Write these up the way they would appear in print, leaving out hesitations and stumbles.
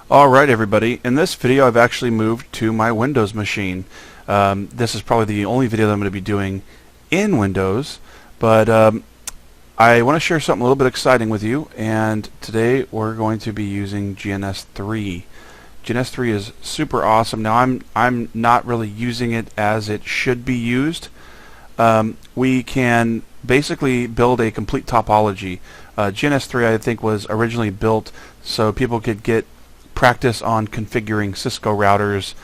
Alright everybody, in this video I've actually moved to my Windows machine. This is probably the only video that I'm going to be doing in Windows, but I want to share something a little bit exciting with you, and today we're going to be using GNS3. GNS3 is super awesome. Now I'm not really using it as it should be used. We can basically build a complete topology. GNS3 I think was originally built so people could get practice on configuring Cisco routers,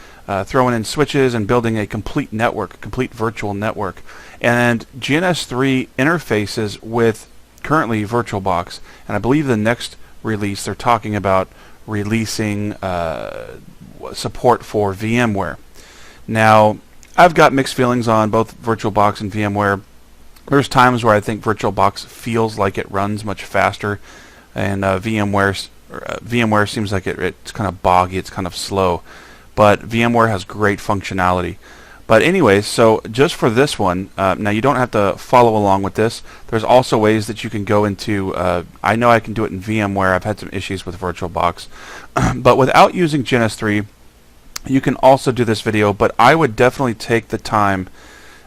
throwing in switches and building a complete network, a complete virtual network. And GNS3 interfaces with currently VirtualBox, and I believe the next release they're talking about releasing support for VMware. Now, I've got mixed feelings on both VirtualBox and VMware. There's times where I think VirtualBox feels like it runs much faster, and VMware seems like it's kind of boggy, it's kind of slow, but VMware has great functionality. But anyways, so just for this one, now you don't have to follow along with this. There's also ways that you can go into, I know I can do it in VMware, I've had some issues with VirtualBox, but without using GNS3, you can also do this video, but I would definitely take the time.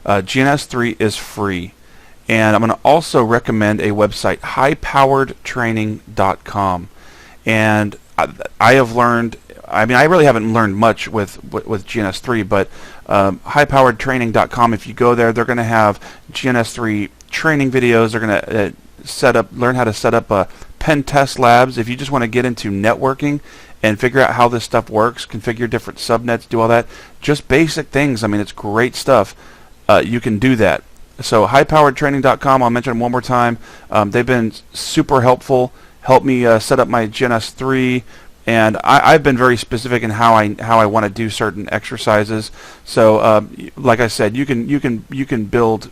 GNS3 is free. And I'm going to also recommend a website, highpoweredtraining.com. And I have learned, I mean, I really haven't learned much with GNS3, but highpoweredtraining.com, if you go there, they're going to have GNS3 training videos. They're going to learn how to set up pen test labs. If you just want to get into networking and figure out how this stuff works, configure different subnets, do all that, just basic things. I mean, it's great stuff. You can do that. So highpoweredtraining.com, I'll mention them one more time. They've been super helpful. Helped me set up my GNS3, and I've been very specific in how I want to do certain exercises. So like I said, you can build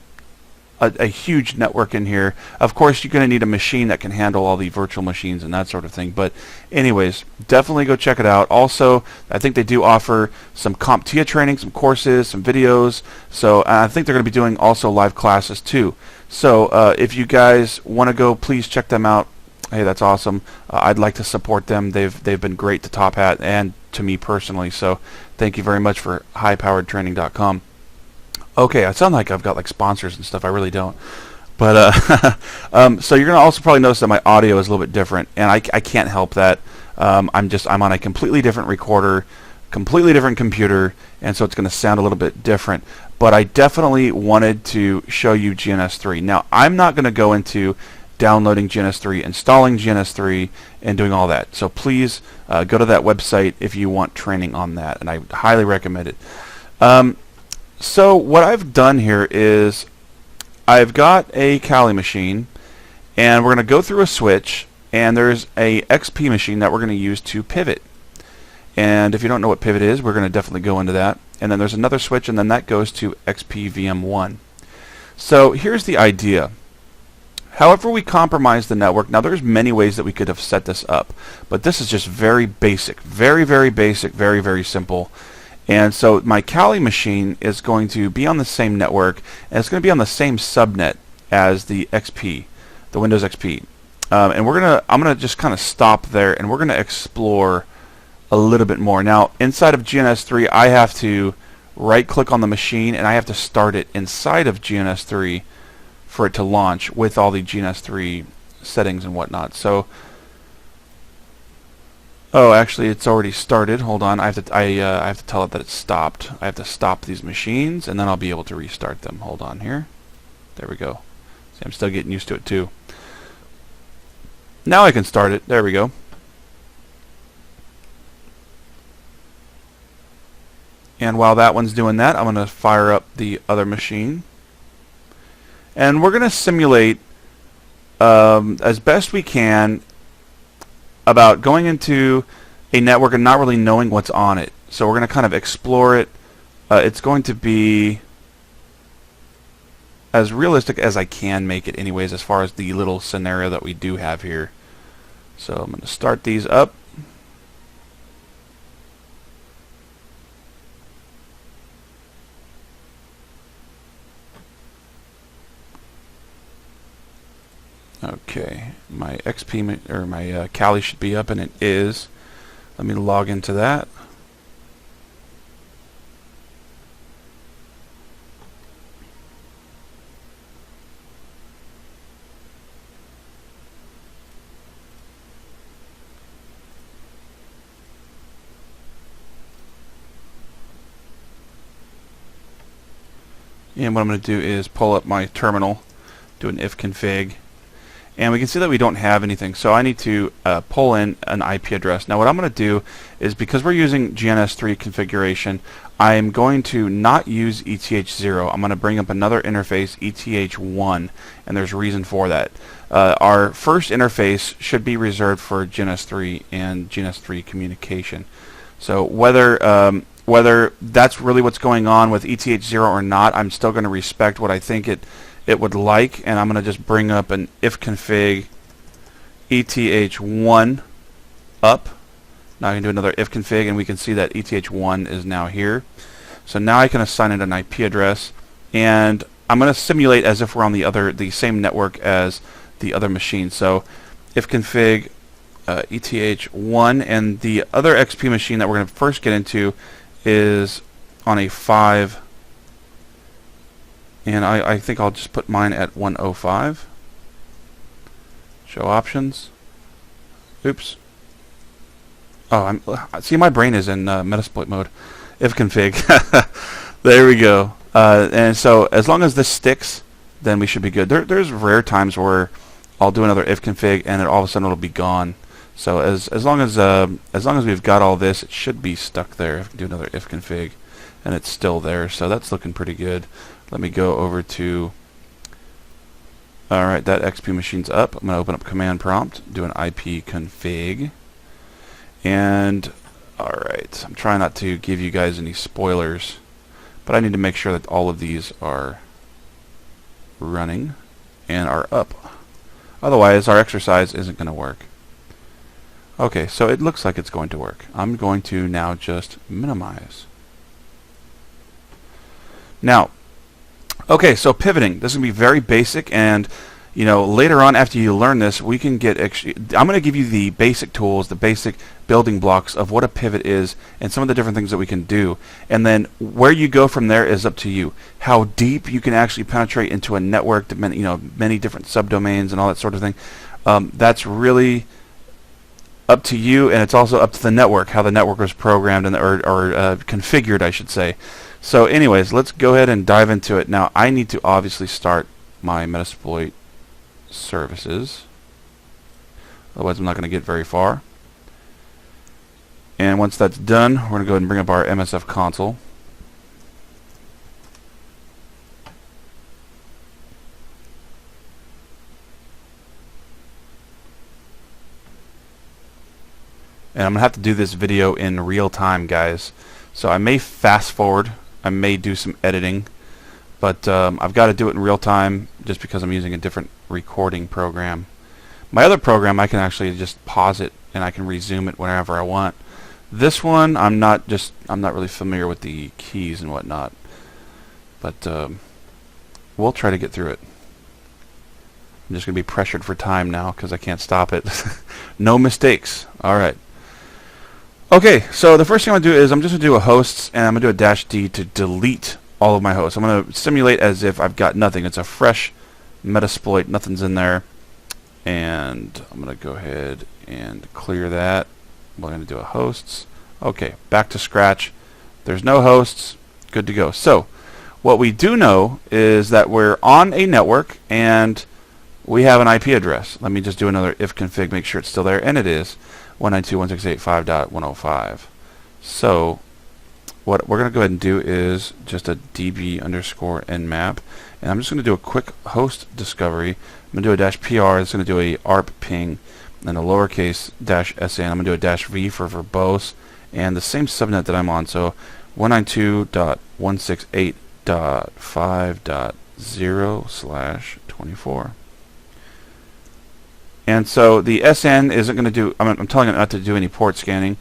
a huge network in here. Of course, you're going to need a machine that can handle all the virtual machines and that sort of thing. But anyways, definitely go check it out. Also, I think they do offer some CompTIA training, some courses, some videos. So I think they're going to be doing also live classes too. So if you guys want to go, please check them out. Hey, that's awesome. I'd like to support them. They've been great to Top Hat and to me personally. So thank you very much for highpoweredtraining.com. Okay, I sound like I've got like sponsors and stuff. I really don't. But so you're gonna also probably notice that my audio is a little bit different, and I can't help that. I'm on a completely different recorder, completely different computer, and so it's gonna sound a little bit different. But I definitely wanted to show you GNS3. Now I'm not gonna go into downloading GNS3, installing GNS3, and doing all that. So please go to that website if you want training on that, and I highly recommend it. So what I've done here is I've got a Kali machine, and we're going to go through a switch, and there's a XP machine that we're going to use to pivot. And if you don't know what pivot is, we're going to definitely go into that. And then there's another switch, and then that goes to XP VM1. So here's the idea. However we compromise the network, now there's many ways that we could have set this up, but this is just very basic, very, very basic, very, very simple. And so my Kali machine is going to be on the same network, and it's going to be on the same subnet as the XP, the Windows XP. And I'm gonna just kind of stop there, and we're going to explore a little bit more. Now, inside of GNS3, I have to right-click on the machine, and I have to start it inside of GNS3 for it to launch with all the GNS3 settings and whatnot. So. Oh, actually, it's already started. Hold on. I have to tell it that it's stopped. I have to stop these machines, and then I'll be able to restart them. Hold on here. There we go. See, I'm still getting used to it too. Now I can start it. There we go. And while that one's doing that, I'm going to fire up the other machine, and we're going to simulate as best we can about going into a network and not really knowing what's on it. So we're going to kind of explore it. It's going to be as realistic as I can make it anyways, as far as the little scenario that we do have here. So I'm going to start these up. Okay, my XP or my Kali should be up, and it is. Let me log into that. And what I'm going to do is pull up my terminal, do an ifconfig, and we can see that we don't have anything. So I need to pull in an IP address. Now what I'm going to do is, because we're using GNS3 configuration, I'm going to not use ETH0. I'm going to bring up another interface, ETH1, and there's a reason for that. Our first interface should be reserved for GNS3 and GNS3 communication. So whether that's really what's going on with ETH0 or not, I'm still going to respect what I think it would like, and I'm going to just bring up an ifconfig ETH1 up. Now I can do another ifconfig, and we can see that ETH1 is now here. So now I can assign it an IP address, and I'm going to simulate as if we're on the same network as the other machine. So ifconfig ETH1, and the other XP machine that we're going to first get into is on a 5, and I think I'll just put mine at 105. Show options. Oops. Oh, see, my brain is in Metasploit mode. Ifconfig. There we go. And so as long as this sticks, then we should be good. There's rare times where I'll do another ifconfig and all of a sudden it'll be gone. So as long as we've got all this, it should be stuck there. If I can do another ifconfig, and it's still there, so that's looking pretty good. Let me go over to. All right, that XP machine's up. I'm going to open up command prompt, do an IP config, and all right. I'm trying not to give you guys any spoilers, but I need to make sure that all of these are running and are up. Otherwise, our exercise isn't going to work. Okay, so it looks like it's going to work. I'm going to now just minimize. Now, okay, so pivoting. This is going to be very basic, and later on after you learn this, we can get I'm going to give you the basic tools, the basic building blocks of what a pivot is and some of the different things that we can do. And then where you go from there is up to you. How deep you can actually penetrate into a network, to many different subdomains and all that sort of thing. That's really up to you, and it's also up to the network, how the network was programmed or configured, I should say. So anyways, let's go ahead and dive into it. Now I need to obviously start my Metasploit services, otherwise I'm not going to get very far. And once that's done, we're going to go ahead and bring up our MSF console. And I'm going to have to do this video in real time, guys. So I may fast forward, I may do some editing, but I've got to do it in real time just because I'm using a different recording program. My other program, I can actually just pause it and I can resume it whenever I want. This one, I'm not really familiar with the keys and whatnot, but we'll try to get through it. I'm just going to be pressured for time now because I can't stop it. No mistakes. All right. Okay, so the first thing I'm going to do is I'm just going to do a hosts, and I'm going to do a -D to delete all of my hosts. I'm going to simulate as if I've got nothing. It's a fresh Metasploit, nothing's in there. And I'm going to go ahead and clear that. We're going to do a hosts. Okay, back to scratch. There's no hosts. Good to go. So what we do know is that we're on a network and we have an IP address. Let me just do another ifconfig, make sure it's still there, and it is 192.168.5.105. So what we're going to go ahead and do is just a db_nmap, and I'm just going to do a quick host discovery. I'm going to do a -PR. It's going to do a ARP ping, and a lowercase -SN. I'm going to do a -V for verbose, and the same subnet that I'm on. So 192.168.5.0/24. And so the SN isn't going to do, I'm telling it not to do any port scanning.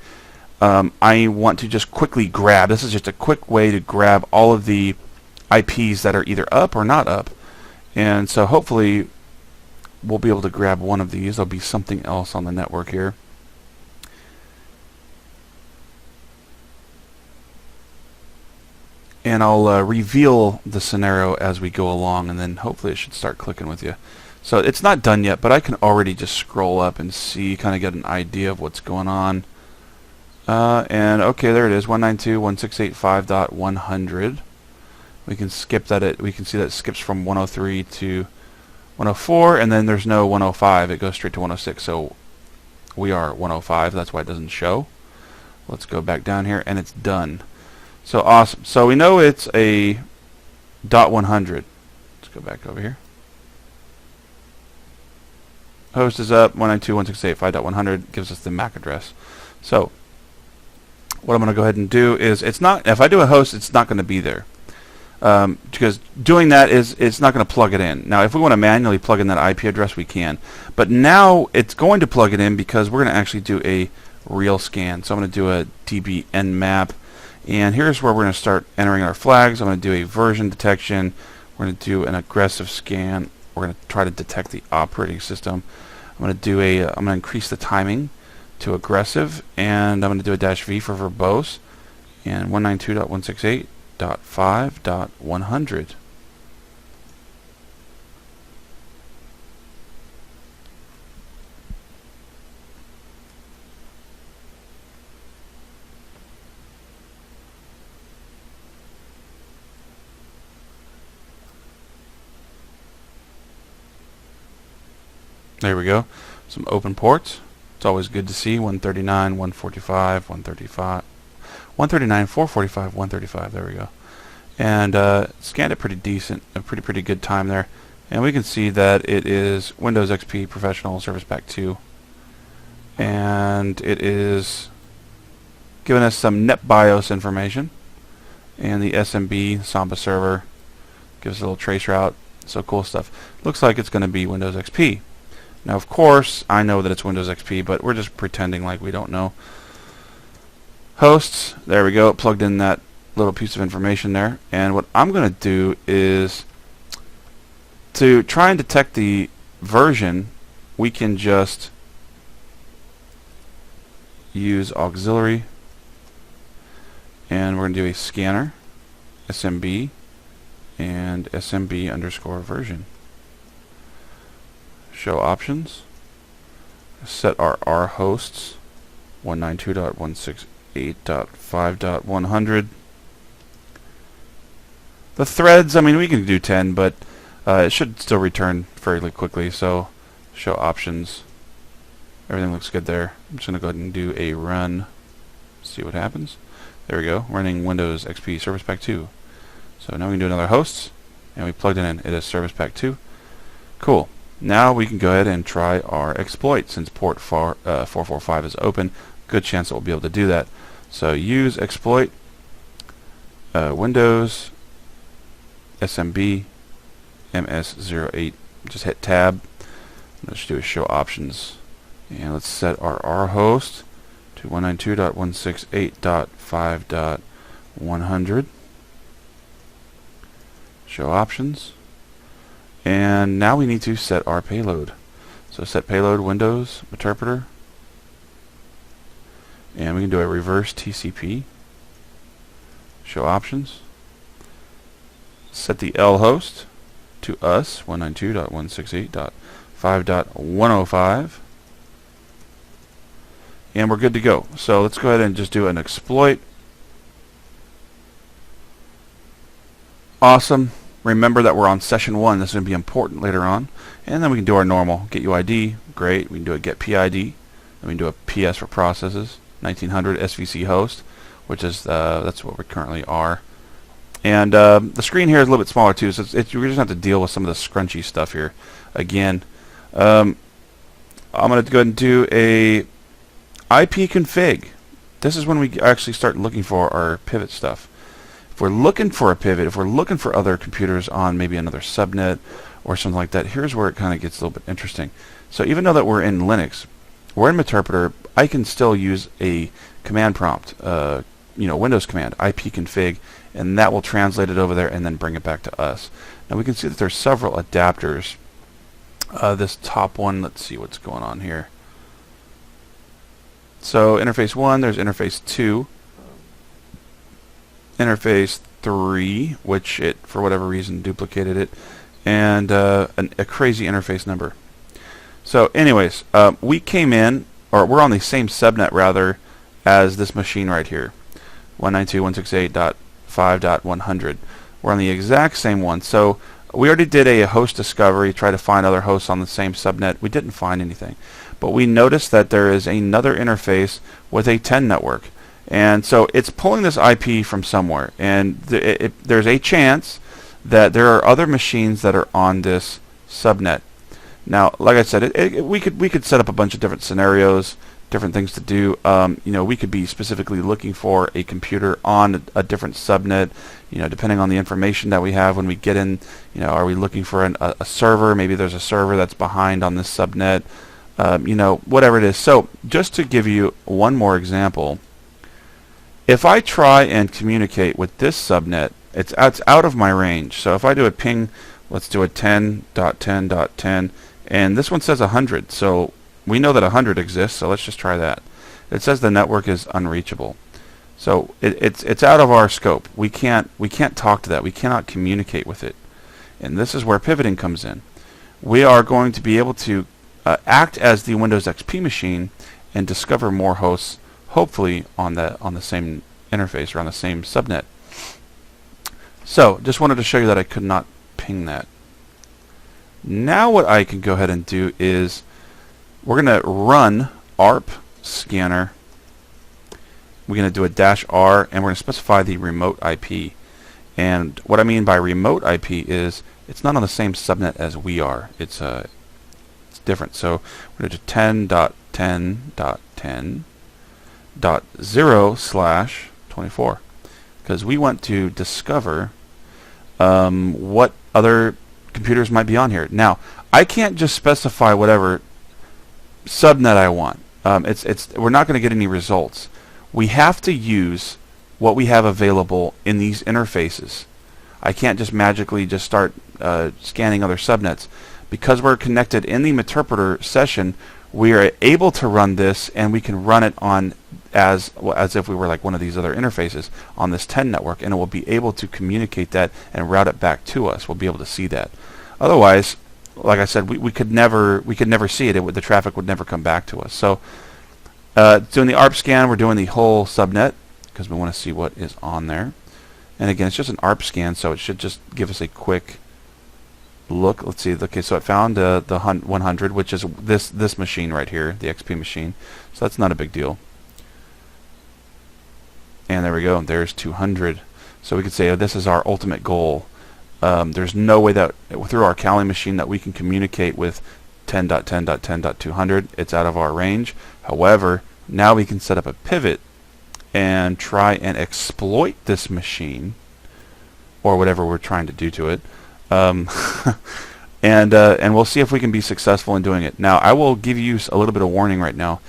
I want to just quickly grab, this is just a quick way to grab all of the IPs that are either up or not up. And so hopefully we'll be able to grab one of these. There'll be something else on the network here. and I'll reveal the scenario as we go along, and then hopefully it should start clicking with you. So it's not done yet, but I can already just scroll up and see, kind of get an idea of what's going on. And okay, there it is, 192.168.5.100. We can skip that. We can see that it skips from 103 to 104, and then there's no 105. It goes straight to 106. So we are 105. That's why it doesn't show. Let's go back down here, and it's done. So awesome. So we know it's a .100. Let's go back over here. Host is up, 192.168.5.100 gives us the MAC address. So what I'm going to go ahead and do is, it's not, if I do a host, it's not going to be there. Because doing that is, it's not going to plug it in. Now if we want to manually plug in that IP address, we can. But now it's going to plug it in because we're going to actually do a real scan. So I'm going to do a DB nmap. And here's where we're going to start entering our flags. I'm going to do a version detection. We're going to do an aggressive scan. We're going to try to detect the operating system. I'm going to increase the timing to aggressive, and I'm going to do a -V for verbose, and 192.168.5.100. There we go. Some open ports. It's always good to see. 139, 145, 135, 139, 445, 135. There we go. And scanned it pretty decent. A pretty good time there. And we can see that it is Windows XP Professional Service Pack 2. And it is giving us some NetBIOS information. And the SMB Samba server gives us a little trace route. So cool stuff. Looks like it's going to be Windows XP. Now, of course, I know that it's Windows XP, but we're just pretending like we don't know. Hosts, there we go. It plugged in that little piece of information there. And what I'm going to do is, to try and detect the version, we can just use auxiliary. And we're going to do a scanner, SMB, and SMB underscore version. Show options. Set our hosts 192.168.5.100. The threads, I mean, we can do 10, but it should still return fairly quickly. So show options. Everything looks good there. I'm just going to go ahead and do a run. See what happens. There we go. Running Windows XP Service Pack 2. So now we can do another hosts, and we plugged it in. It is Service Pack 2. Cool. Now we can go ahead and try our exploit. Since port 445 is open, good chance that we'll be able to do that. So use exploit, Windows, SMB, MS08. Just hit tab. Let's do a show options. And let's set our host to 192.168.5.100. Show options. And now we need to set our payload. So set payload Windows interpreter. And we can do a reverse TCP. Show options. Set the L host to us 192.168.5.105. And we're good to go. So let's go ahead and just do an exploit. Awesome. Remember that we're on session 1. This is going to be important later on. And then we can do our normal get UID. Great. We can do a get PID. Then we can do a PS for processes. 1900 SVC host, which is that's what we currently are. And the screen here is a little bit smaller too, so we just have to deal with some of the scrunchy stuff here. Again, I'm going to go ahead and do a IP config. This is when we actually start looking for our pivot stuff. If we're looking for a pivot, if we're looking for other computers on maybe another subnet or something like that, here's where it kind of gets a little bit interesting. So even though that we're in Linux, we're in Meterpreter, I can still use a command prompt, Windows command, ipconfig, and that will translate it over there and then bring it back to us. Now we can see that there's several adapters. This top one, let's see what's going on here. So interface 1, there's interface 2. Interface 3, which it, for whatever reason, duplicated it, and a crazy interface number. So anyways, we came in, or we're on the same subnet rather, as this machine right here, 192.168.5.100. We're on the exact same one. So we already did a host discovery, try to find other hosts on the same subnet. We didn't find anything. But we noticed that there is another interface with a 10 network. And so it's pulling this IP from somewhere. And there's a chance that there are other machines that are on this subnet. Now, like I said, we could set up a bunch of different scenarios, different things to do. We could be specifically looking for a computer on a different subnet. Depending on the information that we have when we get in. Are we looking for a server? Maybe there's a server that's behind on this subnet. Whatever it is. So, just to give you one more example, if I try and communicate with this subnet, it's out of my range. So if I do a ping, let's do a 10.10.10. And this one says 100, so we know that 100 exists, so let's just try that. It says the network is unreachable. So it's out of our scope. We can't talk to that. We cannot communicate with it. And this is where pivoting comes in. We are going to be able to act as the Windows XP machine and discover more hosts, hopefully on the same interface or on the same subnet. So just wanted to show you that I could not ping that. Now what I can go ahead and do is we're going to run ARP scanner. We're going to do a -R, and we're going to specify the remote IP. And what I mean by remote IP is it's not on the same subnet as we are. It's different. So we're going to do 10.10.10.0/24 because we want to discover what other computers might be on here. Now, I can't just specify whatever subnet I want. We're not going to get any results. We have to use what we have available in these interfaces. I can't just magically just start scanning other subnets. Because we're connected in the Meterpreter session, we are able to run this, and we can run it on as if we were like one of these other interfaces on this 10 network, and it will be able to communicate that and route it back to us. We'll be able to see that. Otherwise, like I said, we could never see it. The traffic would never come back to us. So doing the ARP scan, we're doing the whole subnet because we want to see what is on there. And again, it's just an ARP scan, so it should just give us a quick look. Let's see. Okay, so it found the 100, which is this machine right here, the XP machine. So that's not a big deal. And there we go. There's 200. So we could say, oh, this is our ultimate goal. There's no way that through our Kali machine that we can communicate with 10.10.10.200. It's out of our range. However, now we can set up a pivot and try and exploit this machine or whatever we're trying to do to it. And we'll see if we can be successful in doing it. Now, I will give you a little bit of warning right now.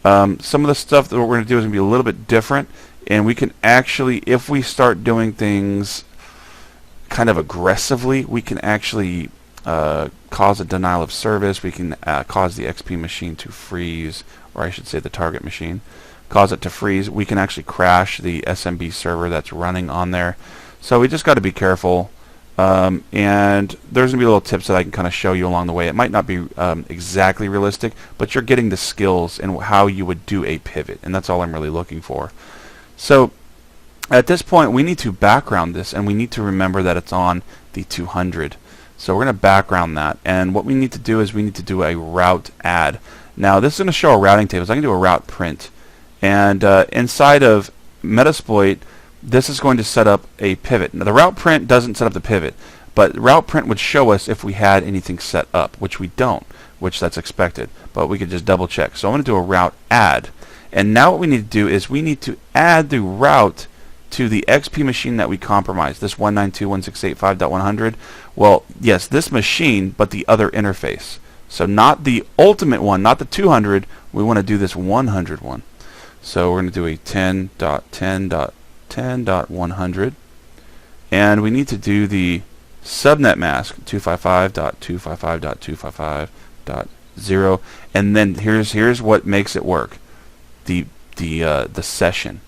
Some of the stuff that we're going to do is going to be a little bit different, and we can actually, if we start doing things kind of aggressively, we can actually cause a denial of service. We can cause the XP machine to freeze, or I should say the target machine, cause it to freeze. We can actually crash the SMB server that's running on there. So we just got to be careful. And there's going to be little tips that I can kind of show you along the way. It might not be exactly realistic, but you're getting the skills and how you would do a pivot, and that's all I'm really looking for. So at this point, we need to background this, and we need to remember that it's on the 200. So we're going to background that, and what we need to do is we need to do a route add. Now this is going to show a routing table, so I can do a route print, and inside of Metasploit, this is going to set up a pivot. Now the route print doesn't set up the pivot, but route print would show us if we had anything set up, which we don't, which that's expected, but we could just double check. So I'm going to do a route add, and now what we need to do is we need to add the route to the XP machine that we compromised, this 192.168.5.100. Well, yes, this machine, but the other interface. So not the ultimate one, not the 200. We want to do this 100 one. So we're going to do a 10.10.10.100, and we need to do the subnet mask 255.255.255.0, and then here's what makes it work. The session.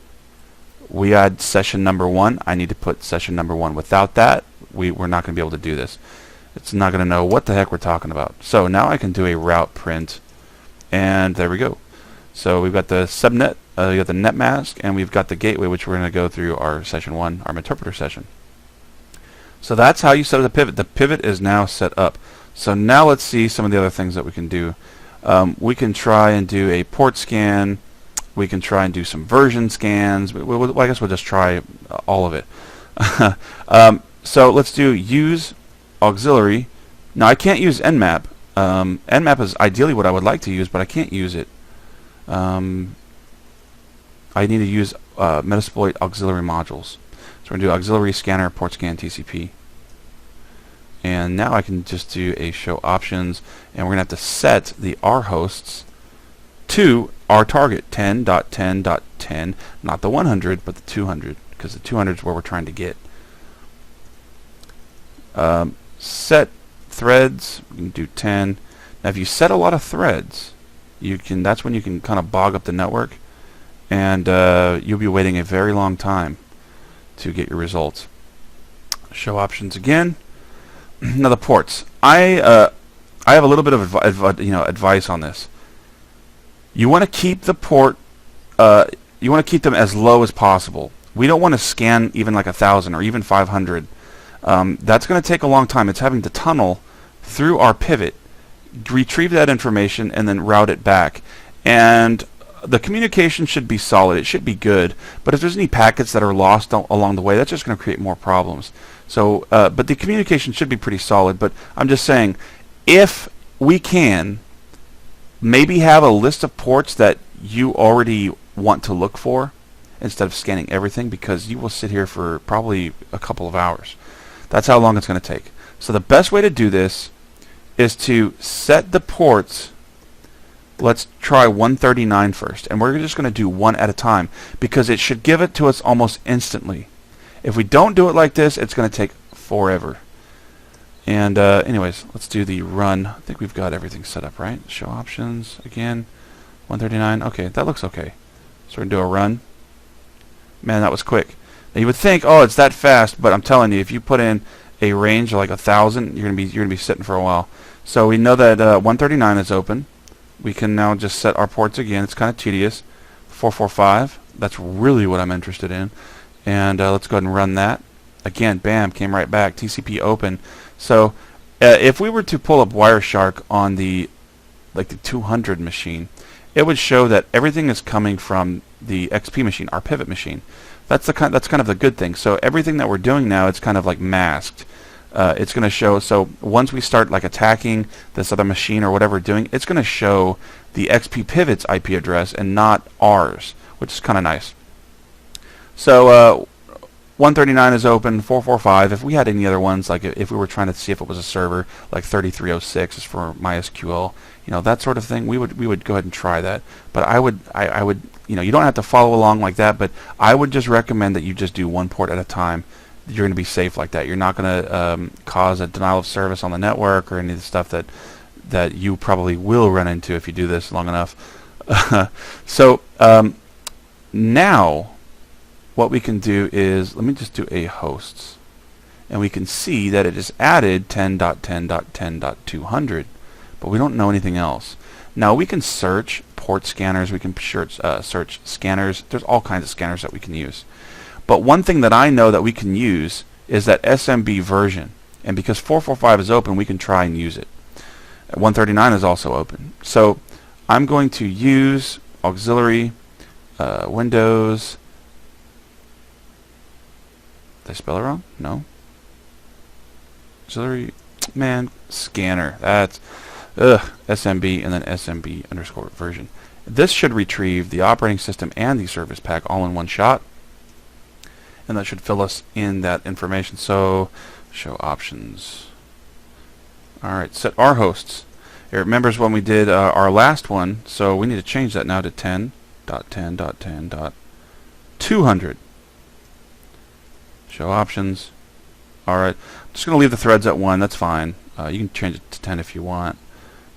we had session number 1. I need to put session number 1. Without that, we're not going to be able to do this. It's not going to know what the heck we're talking about. So now I can do a route print, and there we go. So we've got the subnet, we got the net mask, and we've got the gateway, which we're going to go through our session 1, our interpreter session. So that's how you set up the pivot. The pivot is now set up. So now let's see some of the other things that we can do. We can try and do a port scan. We can try and do some version scans. I guess we'll just try all of it. So let's do use auxiliary. Now I can't use Nmap. Nmap is ideally what I would like to use, but I can't use it. I need to use Metasploit auxiliary modules. So we're going to do auxiliary scanner, port scan, TCP. And now I can just do a show options, and we're going to have to set the R hosts to our target, 10.10.10, not the 100, but the 200, because the 200 is where we're trying to get. Set threads, we can do 10. Now if you set a lot of threads, that's when you can kind of bog up the network, and you'll be waiting a very long time to get your results. Show options again. Now the ports. I have a little bit of advice on this. You want to keep the port. You want to keep them as low as possible. We don't want to scan even like 1,000 or even 500. That's going to take a long time. It's having to tunnel through our pivot, retrieve that information, and then route it back. And the communication should be solid. It should be good. But if there's any packets that are lost along the way, that's just going to create more problems. So, but the communication should be pretty solid. But I'm just saying, if we can, maybe have a list of ports that you already want to look for instead of scanning everything, because you will sit here for probably a couple of hours. That's how long it's going to take. So the best way to do this is to set the ports. Let's try 139 first, and we're just going to do one at a time, because it should give it to us almost instantly. If we don't do it like this, it's going to take forever. And anyways, let's do the run. I think we've got everything set up, right? Show options again. 139. Okay, that looks okay. So we're going to do a run. Man, that was quick. Now you would think, oh, it's that fast, but I'm telling you, if you put in a range of like 1,000, you're gonna be sitting for a while. So we know that 139 is open. We can now just set our ports again. It's kind of tedious. 445. That's really what I'm interested in. And let's go ahead and run that. Again, bam, came right back. TCP open. So if we were to pull up Wireshark on the 200 machine, it would show that everything is coming from the XP machine, our pivot machine. That's kind of the good thing. So everything that we're doing now, it's kind of like masked. It's going to show. So once we start like attacking this other machine or whatever we're doing, it's going to show the XP pivot's IP address and not ours, which is kind of nice. So 139 is open. 445. If we had any other ones, like if we were trying to see if it was a server, like 3306 is for MySQL, that sort of thing, we would go ahead and try that. But I would you don't have to follow along like that, but I would just recommend that you just do one port at a time. You're going to be safe like that. You're not going to cause a denial of service on the network or any of the stuff that you probably will run into if you do this long enough. So now what we can do is, let me just do a hosts, and we can see that it is added 10.10.10.200, but we don't know anything else. Now we can search port scanners, we can search scanners. There's all kinds of scanners that we can use. But one thing that I know that we can use is that SMB version. And because 445 is open, we can try and use it. 139 is also open. So I'm going to use auxiliary Windows. Did I spell it wrong? No. Auxiliary, man, scanner. That's SMB and then SMB underscore version. This should retrieve the operating system and the service pack all in one shot, and that should fill us in that information. So show options. Alright, set our hosts. It remembers when we did our last one, so we need to change that now to 10.10.10.200. Show options. Alright, I'm just going to leave the threads at 1, that's fine. You can change it to 10 if you want.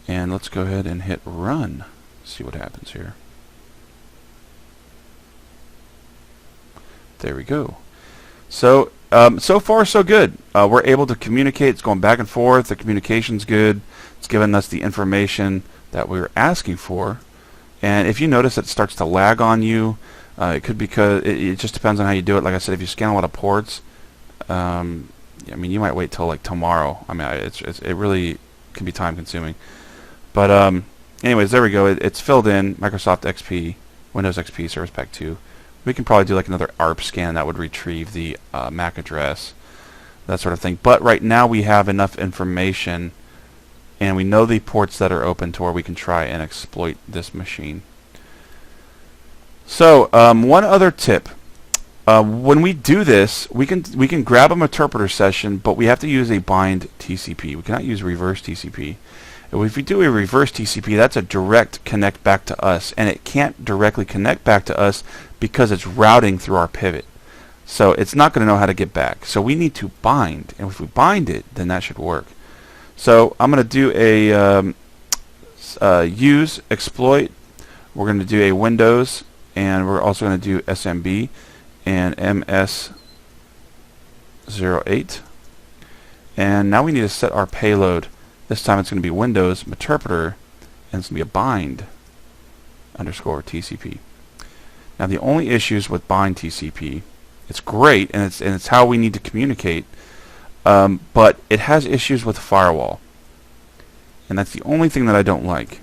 And let's go ahead and hit run. See what happens here. There we go. So so far so good. We're able to communicate. It's going back and forth. The communication's good. It's giving us the information that we were asking for. And if you notice it starts to lag on you, it could be because it just depends on how you do it. Like I said, if you scan a lot of ports, I mean, you might wait till like tomorrow. I mean, it really can be time consuming. But anyways, there we go. It's filled in. Microsoft XP, Windows XP, Service Pack 2. We can probably do like another ARP scan that would retrieve the MAC address, that sort of thing. But right now we have enough information, and we know the ports that are open to where we can try and exploit this machine. So one other tip. When we do this, we can grab a interpreter session, but we have to use a bind TCP. We cannot use reverse TCP. If we do a reverse TCP, that's a direct connect back to us, and it can't directly connect back to us because it's routing through our pivot. So it's not going to know how to get back. So we need to bind, and if we bind it, then that should work. So I'm going to do a use exploit. We're going to do a Windows, and we're also going to do SMB and MS08. And now we need to set our payload. This time it's going to be Windows interpreter, and it's going to be a bind underscore TCP. Now the only issues with bind TCP, it's great and it's how we need to communicate, but it has issues with firewall, and that's the only thing that I don't like.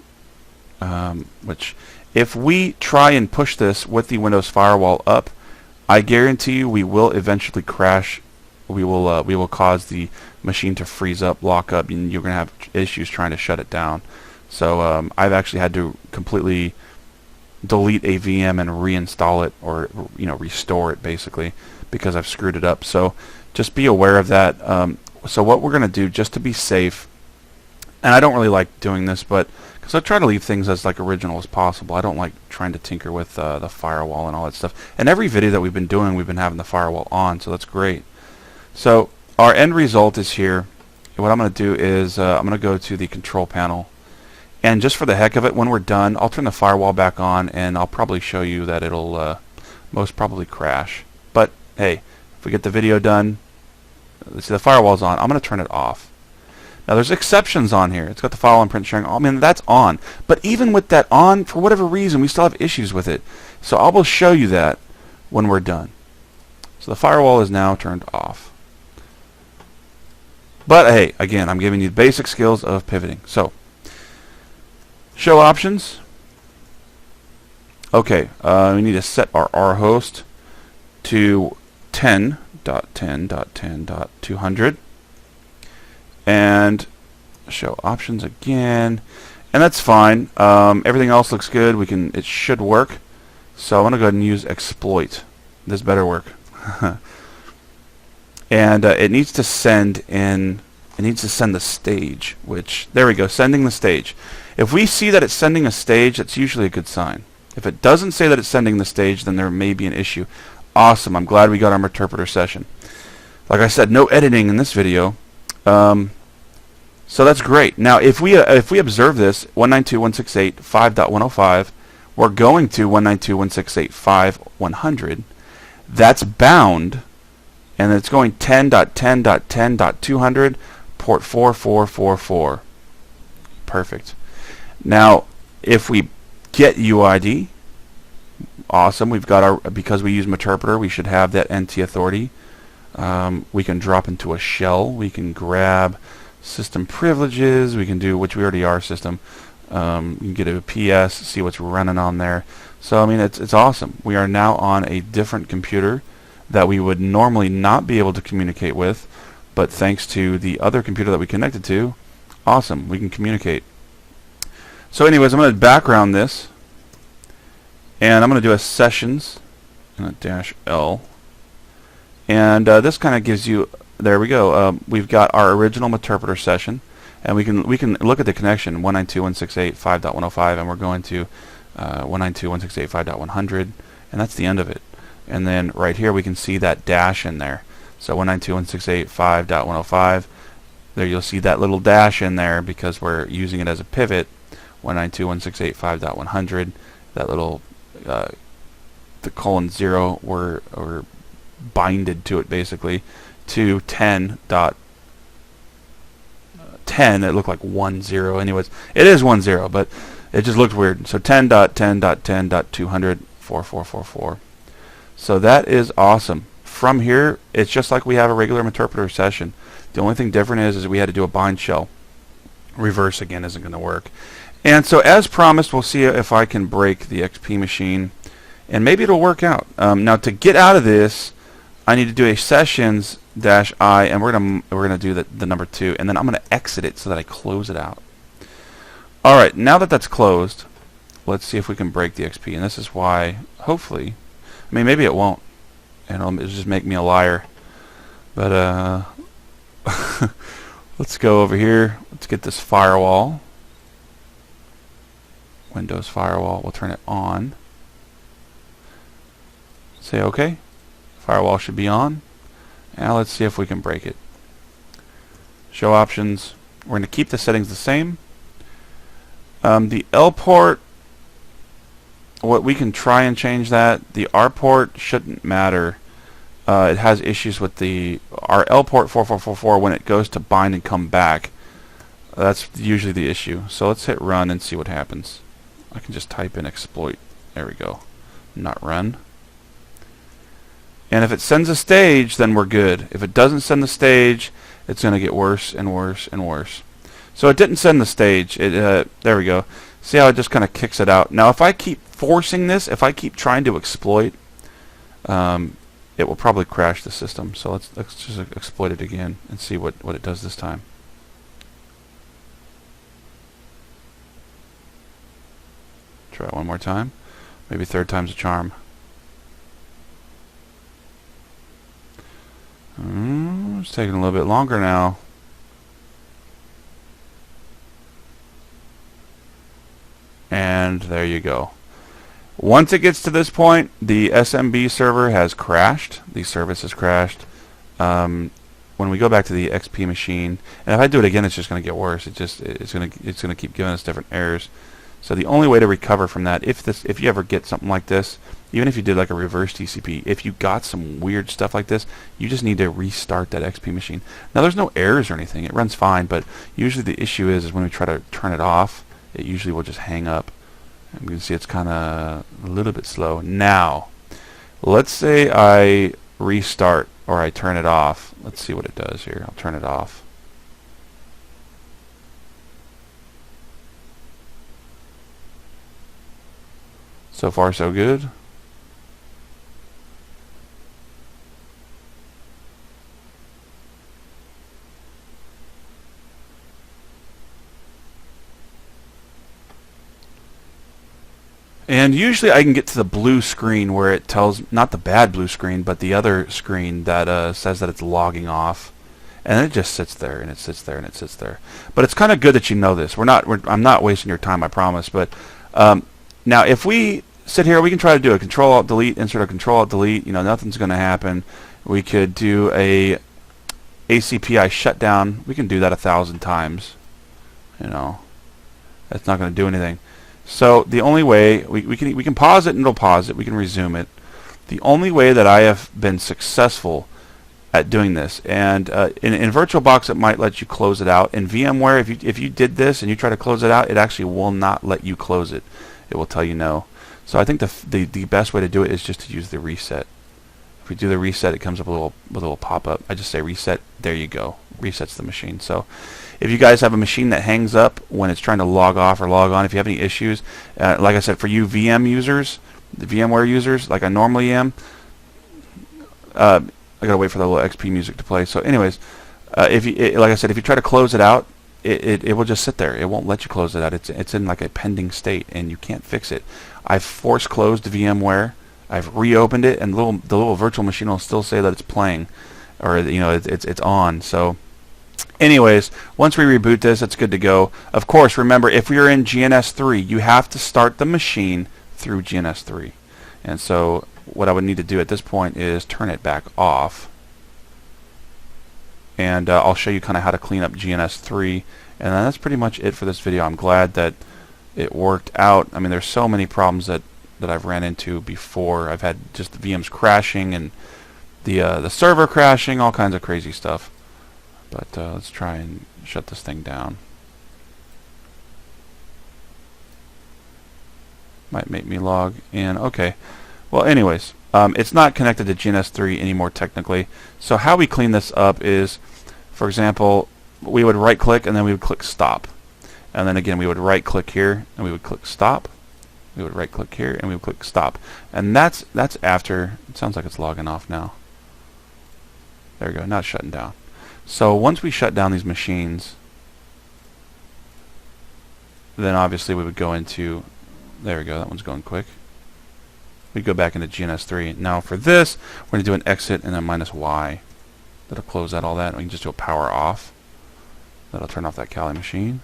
Which, if we try and push this with the Windows firewall up, I guarantee you we will eventually crash. We will cause the machine to freeze up, lock up, and you're going to have issues trying to shut it down. So I've actually had to completely delete a VM and reinstall it, or restore it basically, because I've screwed it up. So just be aware of that. So what we're going to do, just to be safe, and I don't really like doing this, but because I try to leave things as like original as possible. I don't like trying to tinker with the firewall and all that stuff. And every video that we've been doing, we've been having the firewall on, so that's great. So our end result is here. What I'm going to do is I'm going to go to the control panel, and just for the heck of it, when we're done, I'll turn the firewall back on, and I'll probably show you that it'll most probably crash. But hey, if we get the video done, let's see, the firewall's on. I'm going to turn it off. Now there's exceptions on here. It's got the file and print sharing. I mean, that's on. But even with that on, for whatever reason, we still have issues with it. So I will show you that when we're done. So the firewall is now turned off. But hey, again, I'm giving you the basic skills of pivoting. So, show options. Okay, we need to set our R host to 10.10.10.200, and show options again, and that's fine. Everything else looks good. It should work. So I'm gonna go ahead and use exploit. This better work. And it needs to send in. It needs to send the stage. Which, there we go, sending the stage. If we see that it's sending a stage, that's usually a good sign. If it doesn't say that it's sending the stage, then there may be an issue. Awesome! I'm glad we got our interpreter session. Like I said, no editing in this video. So that's great. Now, if we observe this 192.168.5.105, we're going to 192.168.5.100. That's bound. And it's going 10.10.10.200, port 4444. Perfect. Now, if we get UID, awesome. We've got our, because we use interpreter, we should have that NT authority. We can drop into a shell. We can grab system privileges. We can do, which we already are, system. You can get a PS, see what's running on there. So I mean, it's awesome. We are now on a different computer that we would normally not be able to communicate with, but thanks to the other computer that we connected to, awesome, we can communicate. So anyways, I'm going to background this, and I'm going to do a sessions, and a -L, and this kind of gives you, there we go, we've got our original interpreter session, and we can look at the connection 192.168.5.105, and we're going to 192.168.5.100, and that's the end of it. And then right here we can see that dash in there. So 192.168.5.105. There you'll see that little dash in there because we're using it as a pivot. 192.168.5.100. That little the :0 we're binded to it basically, to 10.10. It looked like 10. Anyways, it is 10, but it just looked weird. So 10.10.10.200.4444. So that is awesome. From here, it's just like we have a regular interpreter session. The only thing different is we had to do a bind shell. Reverse again isn't going to work. And so as promised, we'll see if I can break the XP machine, and maybe it'll work out. Now to get out of this, I need to do a sessions-I, and we're gonna do the number 2, and then I'm gonna exit it so that I close it out. All right, now that that's closed, let's see if we can break the XP. And this is why, hopefully, I mean maybe it won't, and it'll just make me a liar. But let's go over here. Let's get this firewall. Windows firewall. We'll turn it on. Say OK. Firewall should be on. Now let's see if we can break it. Show options. We're going to keep the settings the same. The L port, what we can try and change that. The R port shouldn't matter. It has issues with our L port 4444 when it goes to bind and come back. That's usually the issue. So let's hit run and see what happens. I can just type in exploit. There we go. Not run. And if it sends a stage, then we're good. If it doesn't send the stage, it's going to get worse and worse and worse. So it didn't send the stage. There we go. See how it just kind of kicks it out. Now if I keep forcing this, if I keep trying to exploit, it will probably crash the system. So let's just exploit it again and see what it does this time. Try it one more time. Maybe third time's a charm. It's taking a little bit longer now. And there you go. Once it gets to this point, the SMB server has crashed. The service has crashed. When we go back to the XP machine, and if I do it again, it's just going to get worse. It's going to keep giving us different errors. So the only way to recover from that, if you ever get something like this, even if you did like a reverse TCP, if you got some weird stuff like this, you just need to restart that XP machine. Now there's no errors or anything. It runs fine, but usually the issue is when we try to turn it off, it usually will just hang up. And you can see it's kind of a little bit slow. Now, let's say I restart or I turn it off. Let's see what it does here. I'll turn it off. So far, so good. And usually I can get to the blue screen where it tells, not the bad blue screen, but the other screen that says that it's logging off. And it just sits there, and it sits there, and it sits there. But it's kind of good that you know this. I'm not wasting your time, I promise. But now if we sit here, we can try to do a Control-Alt-Delete, insert a Control-Alt-Delete. You know, nothing's going to happen. We could do a ACPI shutdown. We can do that 1,000 times. You know, that's not going to do anything. So the only way we can pause it and it'll pause it. We can resume it. The only way that I have been successful at doing this, and in VirtualBox it might let you close it out. In VMware, if you did this and you try to close it out, it actually will not let you close it. It will tell you no. So I think the best way to do it is just to use the reset. If we do the reset, it comes up with a little pop-up. I just say reset. There you go. Resets the machine. So if you guys have a machine that hangs up when it's trying to log off or log on, if you have any issues, like I said, for you VM users, the VMware users, like I normally am, I gotta wait for the little XP music to play. So anyways, like I said, if you try to close it out, it will just sit there. It won't let you close it out. It's in like a pending state, and you can't fix it. I've force closed VMware. I've reopened it, and the little virtual machine will still say that it's playing, or you know it's on. So, anyways, once we reboot this, it's good to go. Of course, remember if you're in GNS3, you have to start the machine through GNS3, and so what I would need to do at this point is turn it back off, and I'll show you kind of how to clean up GNS3, and then that's pretty much it for this video. I'm glad that it worked out. I mean, there's so many problems that I've ran into before. I've had just the VMs crashing, and the server crashing, all kinds of crazy stuff. But let's try and shut this thing down. Might make me log in. Okay. Well, anyways, it's not connected to GNS3 anymore technically. So how we clean this up is, for example, we would right click and then we would click stop. And then again we would right click here and we would click stop. We would right click here and we would click stop. And that's after, it sounds like it's logging off now. There we go, now it's shutting down. So once we shut down these machines, then obviously we would go into, there we go, that one's going quick. We go back into GNS3. Now for this, we're going to do an exit and then -Y. That'll close out all that. We can just do a power off. That'll turn off that Kali machine.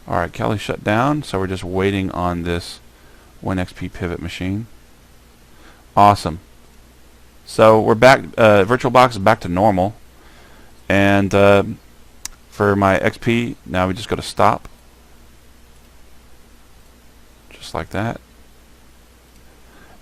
Alright, Kali shut down, so we're just waiting on this WinXP Pivot machine. Awesome. So we're back, VirtualBox is back to normal. And for my XP, now we just go to stop. Just like that.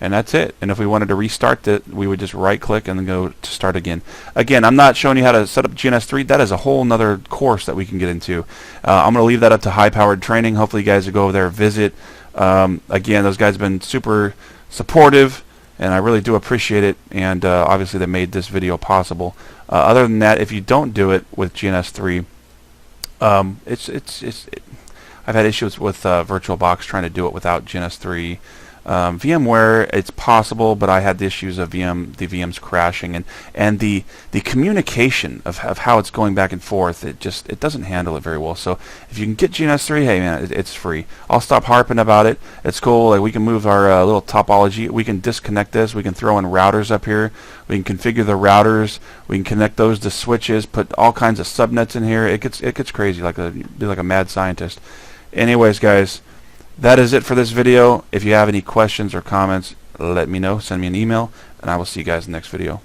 And that's it. And if we wanted to restart it, we would just right click and then go to start again. Again, I'm not showing you how to set up GNS3. That is a whole nother course that we can get into. I'm going to leave that up to High Powered Training. Hopefully you guys will go over there and visit. Again, those guys have been super supportive, and I really do appreciate it. And obviously they made this video possible. Other than that, if you don't do it with GNS3, I've had issues with VirtualBox trying to do it without GNS3. VMware, it's possible, but I had the issues of the VMs crashing and the communication of how it's going back and forth. It doesn't handle it very well. So if you can get GNS3, hey man, it's free. I'll stop harping about it. It's cool. Like, we can move our little topology. We can disconnect this. We can throw in routers up here. We can configure the routers. We can connect those to switches. Put all kinds of subnets in here. It gets crazy, be like a mad scientist. Anyways, guys. That is it for this video. If you have any questions or comments, let me know. Send me an email, and I will see you guys in the next video.